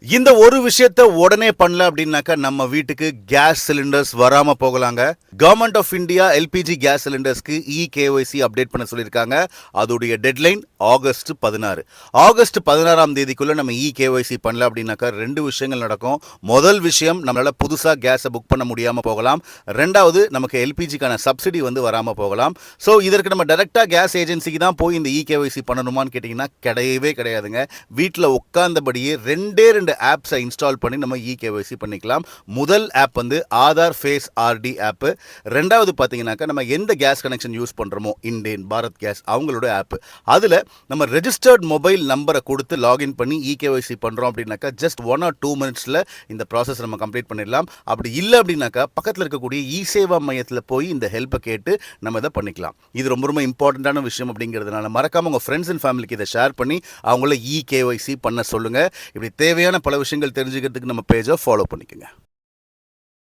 இந்த ஒரு விஷயத்த உடனே பண்ணல அப்படின்னாக்கா நம்ம வீட்டுக்கு கேஸ் சிலிண்டர்ஸ் வராம போகலாங்க. Government of India LPG gas சிலிண்டர்ஸ்க்கு இகேஒய்சி அப்டேட் பண்ண சொல்லியிருக்காங்க. அதோடைய டெட்லைன் ஆகஸ்ட் 16. ஆகஸ்ட் 16ஆம் தேதிக்குள்ள நம்ம இகேஒய்சி பண்ணல அப்படின்னாக்கா ரெண்டு விஷயங்கள் நடக்கும். முதல் விஷயம், நம்மளால புதுசா கேஸை புக் பண்ண முடியாம போகலாம். ரெண்டாவது, நமக்கு எல்பிஜிக்கான சப்சிடி வராம போகலாம். ஸோ இதற்கு நம்ம டைரக்டா கேஸ் ஏஜென்சிக்கு தான் போய் இந்த இகேஒய்சி பண்ணணுமான்னு கேட்டிங்கன்னா கிடையவே கிடையாதுங்க. வீட்டில் உட்கார்ந்தபடியே ரெண்டு ஆப்ஸை இன்ஸ்டால் பண்ணி நம்ம இகேஒய்சி பண்ணிக்கலாம். முதல் app Aadhaar face RD app. ரெண்டாவது பார்த்தீங்கன்னாக்கா நம்ம எந்த கேஸ் கனெக்ஷன் யூஸ் பண்ணுறோமோ, இண்டேன், பாரத் கேஸ், அவங்களோட ஆப். அதில் நம்ம ரெஜிஸ்டர்ட் மொபைல் நம்பரை கொடுத்து லாகின் பண்ணி இகேஒய்சி பண்ணுறோம் அப்படின்னாக்கா ஜஸ்ட் 1 or 2 minutesல இந்த ப்ராசஸ் நம்ம கம்ப்ளீட் பண்ணிடலாம். அப்படி இல்லை அப்படின்னாக்கா பக்கத்தில் இருக்கக்கூடிய இ-சேவா மையத்தில் போய் இந்த ஹெல்ப்பை கேட்டு நம்ம இதை பண்ணிக்கலாம். இது ரொம்ப ரொம்ப இம்பார்ட்டண்ட்டான விஷயம் அப்படிங்கிறதுனால மறக்காம உங்கள் ஃப்ரெண்ட்ஸ் அண்ட் ஃபேமிலிக்கு இதை ஷேர் பண்ணி அவங்கள இகேஒய்சி பண்ண சொல்லுங்கள். இப்படி தேவையான பல விஷயங்கள் தெரிஞ்சுக்கிறதுக்கு நம்ம பேஜை ஃபாலோ பண்ணிக்கோங்க.